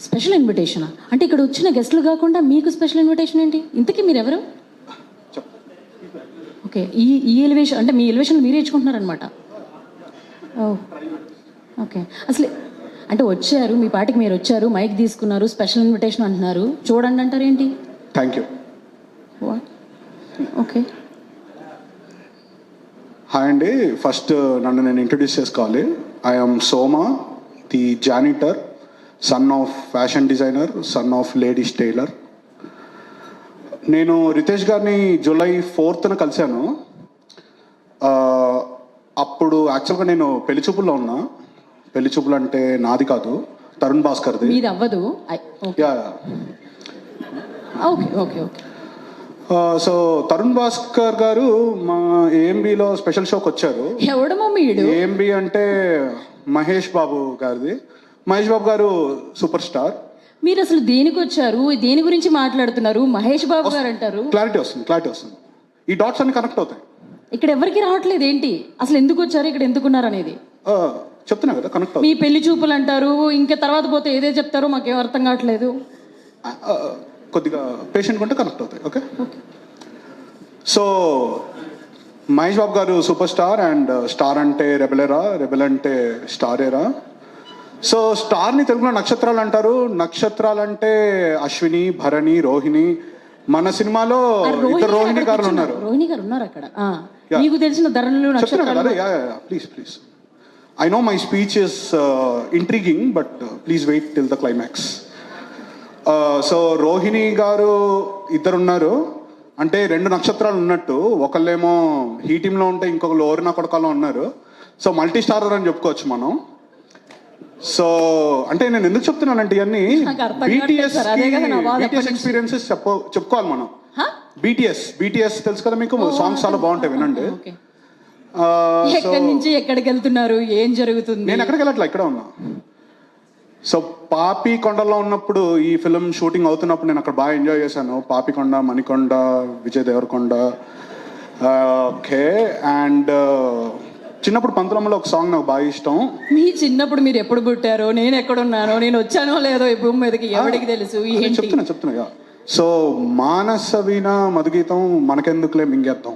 Special ఇన్విటేషనా? అంటే ఇక్కడ వచ్చిన గెస్ట్లు కాకుండా మీకు స్పెషల్ ఇన్విటేషన్ ఏంటి? ఇంతకీ మీరు ఎవరు? ఓకే, ఈ ఎలివేషన్ అంటే మీ ఎలివేషన్ మీరే ఇచ్చుకుంటున్నారనమాట. ఓకే, అసలు అంటే వచ్చారు, మీ పాటికి మీరు వచ్చారు, మైక్ తీసుకున్నారు, స్పెషల్ ఇన్విటేషన్ అంటున్నారు, చూడండి అంటారు ఏంటి? Thank you. ఓకే, హాయ్ అండి. ఫస్ట్ నన్ను నేను ఇంట్రడ్యూస్ చేసుకోవాలి. I'm Soma, the janitor, son of fashion designer, son of ladies tailor. నేను రితేష్ గారిని జూలై 4th కలిశాను. అప్పుడు యాక్చువల్గా నేను పెళ్లి చూపుల్లో ఉన్నా. పెళ్లి చూపులు అంటే నాది కాదు, తరుణ్ భాస్కర్ది. మీది అవ్వదు. Yeah. Okay okay okay. So Tarun Bhaskar గారు మా ఏఎంబిలో స్పెషల్ షోకి వచ్చారు. ఎవడమో మీడు? ఏఎంబి అంటే మహేష్ బాబు గారిది. మహేష్ బాబు గారు సూపర్ స్టార్. మీరు అసలు దేనికి వచ్చారు, దేని గురించి మాట్లాడుతున్నారు? మహేష్ బాబు గారు అంటారు. క్లారిటీ వస్తుంది. ఈ డాట్స్ అన్ని కనెక్ట్ అవుతాయి. ఇక్కడ ఎవరికి రావట్లేదు ఏంటి? అసలు ఎందుకు వచ్చారు, ఇక్కడ ఎందుకున్నారు అనేది చెప్తున్నా కదా, కనెక్ట్ మీ పెళ్లి చూపులు అంటారు, ఇంకా తర్వాత పోతే ఏదే చెప్తారో మాకేం అర్థం కావట్లేదు. కొద్దిగా పేషెంట్ ఉంటే కనెక్ట్ అవుతాయి. ఓకే. సో మహేష్ బాబు గారు సూపర్ స్టార్, అండ్ స్టార్ అంటే రెబెలరా, రెబెల్ అంటే స్టారేరా. సో స్టార్ని తెలుగులో నక్షత్రాలు అంటారు. నక్షత్రాలు అంటే అశ్విని, భరణి, రోహిణి. మన సినిమాలో ఇద్దరు రోహిణి గారు ఉన్నారు. రోహిణి గారు ఉన్నారు అక్కడ. మీకు తెలిసిన ధరలు నక్షత్రాలు. Please I know my speech is intriguing, but please wait till the climax. So Rohini గారు ఇద్దరున్నారు. అంటే 2 నక్షత్రాలు ఉన్నట్టు. ఒకళ్ళేమో ఈ టీంలో ఉంటే ఇంకొకరు ఓరినా కొడకలో ఉన్నారు. సో మల్టీ స్టారర్ అని చెప్పుకోవచ్చు మనం. సో అంటే నేను ఎందుకు చెప్తున్నానంటే ఇవన్నీ బీటీఎస్ ఎక్స్పీరియన్సెస్ చెప్పుకోవాలి మనం. బీటీఎస్ తెలుసు కదా మీకు, సాంగ్స్ చాలా బాగుంటాయి, వినండి. ఎక్కడి నుంచి ఎక్కడికి వెళ్తున్నారు, ఏం జరుగుతుంది? నేను ఎక్కడికి వెళ్ళట్లా, ఇక్కడ ఉన్నా. సో పాపికొండలో ఉన్నప్పుడు, ఈ ఫిల్మ్ షూటింగ్ అవుతున్నప్పుడు నేను అక్కడ బాగా ఎంజాయ్ చేశాను. పాపికొండ, మణికొండ, విజయ్ దేవరకొండ. ఓకే. అండ్ చిన్నప్పుడు 19లో ఒక సాంగ్ నాకు బాగా ఇష్టం. మీ చిన్నప్పుడు మీరు ఎప్పుడు పుట్టారో, నేను ఎక్కడున్నానో, నేను వచ్చానో లేదో ఈ భూమి మీదకి ఎవరికి తెలుసు? చెప్తున్నా. సో మానస వీణ మధుగీతం మనకెందుకులే మింగేద్దాం.